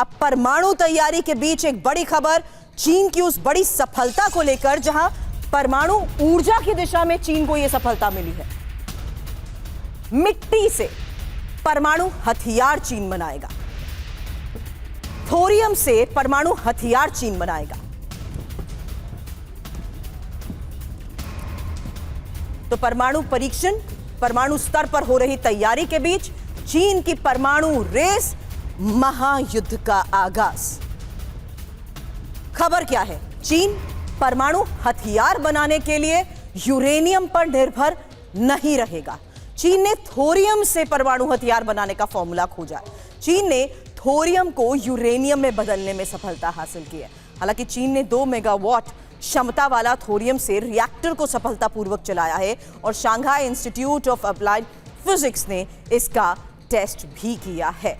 अब परमाणु तैयारी के बीच एक बड़ी खबर चीन की उस बड़ी सफलता को लेकर, जहां परमाणु ऊर्जा की दिशा में चीन को यह सफलता मिली है। मिट्टी से परमाणु हथियार चीन बनाएगा, थोरियम से परमाणु हथियार चीन बनाएगा। तो परमाणु परीक्षण, परमाणु स्तर पर हो रही तैयारी के बीच चीन की परमाणु रेस, महायुद्ध का आगाज। खबर क्या है? चीन परमाणु हथियार बनाने के लिए यूरेनियम पर निर्भर नहीं रहेगा। चीन ने थोरियम से परमाणु हथियार बनाने का फॉर्मूला खोजा। चीन ने थोरियम को यूरेनियम में बदलने में सफलता हासिल की है। हालांकि चीन ने 2 मेगावाट क्षमता वाला थोरियम से रिएक्टर को सफलतापूर्वक चलाया है और Shanghai institute of applied physics ने इसका टेस्ट भी किया है।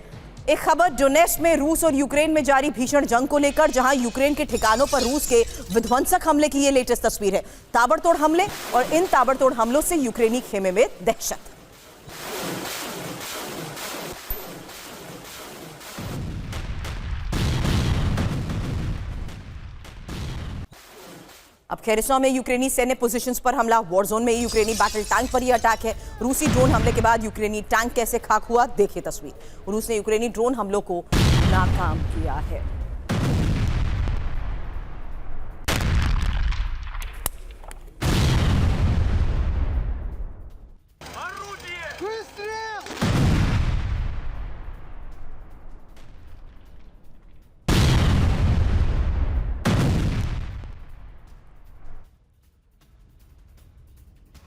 एक खबर डोनेट्स्क में रूस और यूक्रेन में जारी भीषण जंग को लेकर, जहां यूक्रेन के ठिकानों पर रूस के विध्वंसक हमले की यह लेटेस्ट तस्वीर है। ताबड़तोड़ हमले, और इन ताबड़तोड़ हमलों से यूक्रेनी खेमे में दहशत। अब खेरसों में यूक्रेनी सैन्य पोजीशंस पर हमला, वॉर जोन में यूक्रेनी बैटल टैंक पर यह अटैक है। रूसी ड्रोन हमले के बाद यूक्रेनी टैंक कैसे खाक हुआ, देखिए तस्वीर। रूस ने यूक्रेनी ड्रोन हमलों को नाकाम किया है।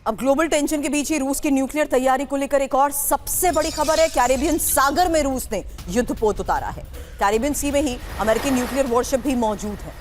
अब ग्लोबल टेंशन के बीच ही रूस की न्यूक्लियर तैयारी को लेकर एक और सबसे बड़ी खबर है। कैरेबियन सागर में रूस ने युद्धपोत उतारा है। कैरेबियन सी में ही अमेरिकी न्यूक्लियर वॉरशिप भी मौजूद है।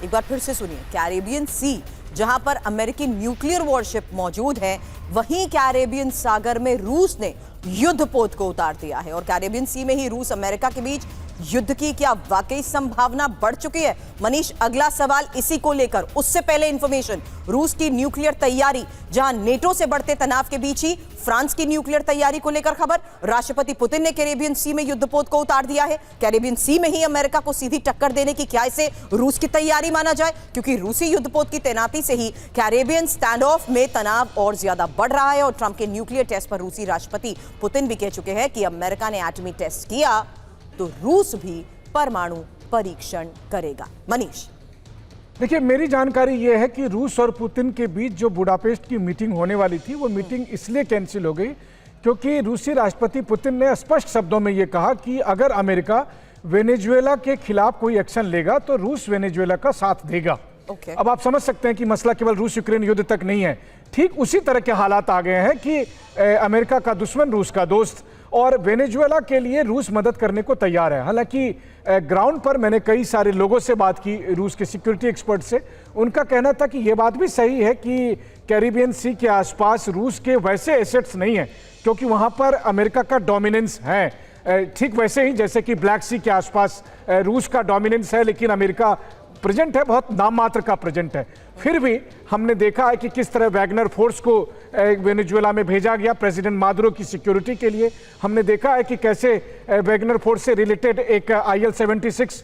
एक बार फिर से सुनिए, कैरेबियन सी जहां पर अमेरिकी न्यूक्लियर वॉरशिप मौजूद है, वहीं कैरेबियन सागर में रूस ने युद्धपोत को उतार दिया है। और कैरेबियन सी में ही रूस अमेरिका के बीच युद्ध की क्या वाकई संभावना बढ़ चुकी है? मनीष, अगला सवाल इसी को लेकर। उससे पहले इंफॉर्मेशन, रूस की न्यूक्लियर तैयारी, जहां नेटो से बढ़ते तनाव के बीच ही फ्रांस की न्यूक्लियर तैयारी को लेकर खबर। राष्ट्रपति पुतिन ने कैरेबियन सी में युद्धपोत को उतार दिया है। कैरेबियन सी में ही अमेरिका को सीधी टक्कर देने की क्या इसे रूस की तैयारी माना जाए? क्योंकि रूसी युद्धपोत की तैनाती से ही कैरेबियन स्टैंड ऑफ में तनाव और ज्यादा बढ़ रहा है। और ट्रंप के न्यूक्लियर टेस्ट पर रूसी राष्ट्रपति पुतिन भी कह चुके हैं कि अमेरिका ने एटमी टेस्ट किया तो रूस भी परमाणु परीक्षण करेगा। मनीष, देखिए, मेरी जानकारी यह है कि रूस और पुतिन के बीच जो बुडापेस्ट की मीटिंग होने वाली थी, वो मीटिंग इसलिए कैंसिल हो गई क्योंकि रूसी राष्ट्रपति पुतिन ने स्पष्ट शब्दों में यह कहा कि अगर अमेरिका वेनेजुएला के खिलाफ कोई एक्शन लेगा तो रूस वेनेजुएला का साथ देगा। अब आप समझ सकते हैं कि मसला केवल रूस यूक्रेन युद्ध तक नहीं है। ठीक उसी तरह के हालात आ गए हैं कि अमेरिका का दुश्मन रूस का दोस्त, और वेनेजुएला के लिए रूस मदद करने को तैयार है। हालांकि ग्राउंड पर मैंने कई सारे लोगों से बात की, रूस के सिक्योरिटी एक्सपर्ट से। उनका कहना था कि यह बात भी सही है कि कैरिबियन सी के आसपास रूस के वैसे एसेट्स नहीं हैं क्योंकि वहां पर अमेरिका का डोमिनेंस है। ठीक वैसे ही जैसे कि ब्लैक सी के आसपास रूस का डोमिनेंस है, लेकिन अमेरिका प्रेजेंट है, बहुत नाम मात्र का प्रेजेंट है। फिर भी हमने देखा है कि किस तरह वैगनर फोर्स को वेनेजुएला में भेजा गया प्रेसिडेंट मादुरो की सिक्योरिटी के लिए। हमने देखा है कि कैसे वैगनर फोर्स से रिलेटेड एक IL-76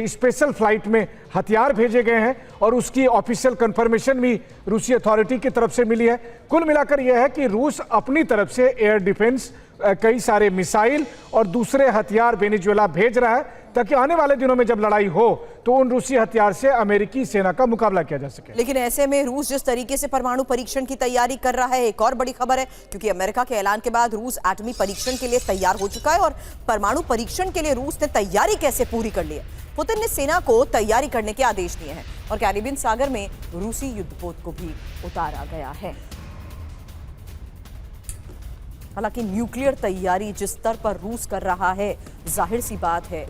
स्पेशल फ्लाइट में हथियार भेजे गए हैं और उसकी ऑफिशियल कंफर्मेशन भी रूसी अथॉरिटी की तरफ से मिली है। कुल मिलाकर यह है कि रूस अपनी तरफ से एयर डिफेंस, कई सारे मिसाइल और दूसरे हथियार वेनेजुएला भेज रहा है ताकि आने वाले दिनों में जब लड़ाई हो तो उन रूसी हथियार से अमेरिकी सेना का मुकाबला किया जा सके। लेकिन ऐसे में रूस जिस तरीके से परमाणु परीक्षण की तैयारी कर रहा है, एक और बड़ी खबर है, क्योंकि अमेरिका के ऐलान के बाद रूस एटमी परीक्षण के लिए तैयार हो चुका है। और परमाणु परीक्षण के लिए रूस ने तैयारी कैसे पूरी कर ली है? पुतिन ने सेना को तैयारी करने के आदेश दिए हैं और कैरिबियन सागर में रूसी युद्धपोत को भी उतारा गया है। हालांकि न्यूक्लियर तैयारी जिस स्तर पर रूस कर रहा है, जाहिर सी बात है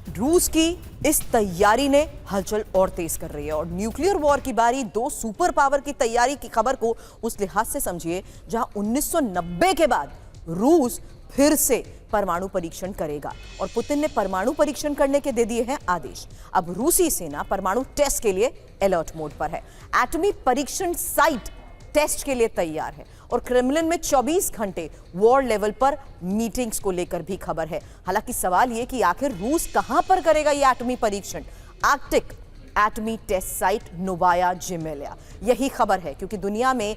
रूस की इस तैयारी ने हलचल और तेज कर रही है। और न्यूक्लियर वॉर की बारी 2 सुपर पावर की तैयारी की खबर को उस लिहाज से समझिए जहां 1990 के बाद रूस फिर से परमाणु परीक्षण करेगा और पुतिन ने परमाणु परीक्षण करने के दे दिए हैं आदेश। अब रूसी सेना परमाणु टेस्ट के लिए अलर्ट मोड पर है। एटमी परीक्षण साइट टेस्ट के लिए तैयार है और क्रेमलिन में 24 घंटे वॉर लेवल पर मीटिंग्स को लेकर भी खबर है। हालांकि सवाल यह कि आखिर रूस कहां पर करेगा यह एटमी परीक्षण। आर्कटिक एटमी टेस्ट साइट नोवाया जेमेलिया, यही खबर है, क्योंकि दुनिया में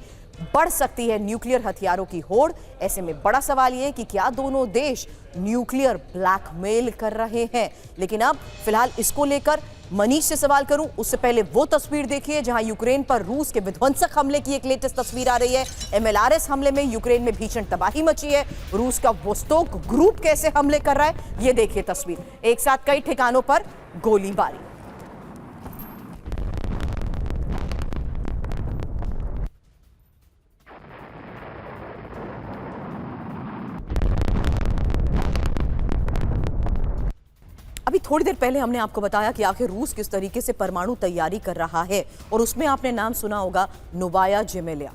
बढ़ सकती है न्यूक्लियर हथियारों की होड़। ऐसे में बड़ा सवाल यह है कि क्या दोनों देश न्यूक्लियर ब्लैकमेल कर रहे हैं। लेकिन अब फिलहाल इसको लेकर मनीष से सवाल करूं उससे पहले वो तस्वीर देखिए जहां यूक्रेन पर रूस के विध्वंसक हमले की एक लेटेस्ट तस्वीर आ रही है। एमएलआरएस हमले में यूक्रेन में भीषण तबाही मची है। रूस का वोस्तोक ग्रुप कैसे हमले कर रहा है ये देखिए तस्वीर। एक साथ कई ठिकानों पर गोलीबारी। अभी थोड़ी देर पहले हमने आपको बताया कि आखिर रूस किस तरीके से परमाणु तैयारी कर रहा है, और उसमें आपने नाम सुना होगा नोवाया जेमेलिया।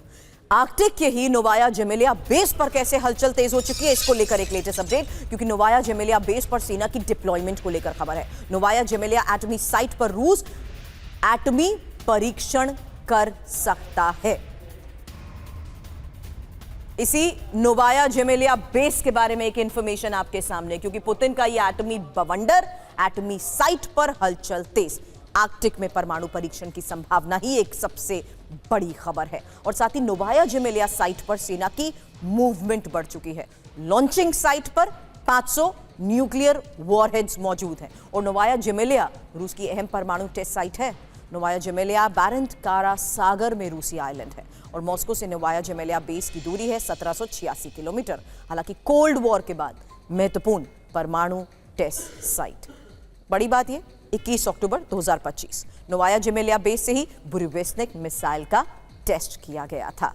आर्कटिक के ही नोवाया जेमेलिया बेस पर कैसे हलचल तेज हो चुकी है, इसको लेकर एक लेटेस्ट अपडेट, क्योंकि नोवाया जेमेलिया बेस पर सेना की डिप्लॉयमेंट को लेकर खबर है। नोवाया जेमेलिया एटमी साइट पर रूस एटमी परीक्षण कर सकता है। इसी नोवाया जेमेलिया बेस के बारे में एक इंफॉर्मेशन आपके सामने, क्योंकि पुतिन का यह एटमी बवंडर एटमी साइट पर हलचल तेज। आर्कटिक में परमाणु परीक्षण की संभावना ही एक सबसे बड़ी खबर है, और साथ ही नोवाया जेमेलिया साइट पर सेना की मूवमेंट बढ़ चुकी है। लॉन्चिंग साइट पर 500 न्यूक्लियर वॉरहेड्स मौजूद हैं, और नोवाया जेमेलिया रूस की अहम परमाणु टेस्ट साइट है। नोवाया जेमेलिया बारेंट कारा सागर में रूसी आइलैंड है, और मॉस्को से नोवाया जेमेलिया बेस की दूरी है 1786 किलोमीटर। हालांकि कोल्ड वॉर के बाद महत्वपूर्ण परमाणु टेस्ट साइट। बड़ी बात यह 21 अक्टूबर 2025 नोवाया जेमेलिया बेस से ही बुरेविस्निक मिसाइल का टेस्ट किया गया था।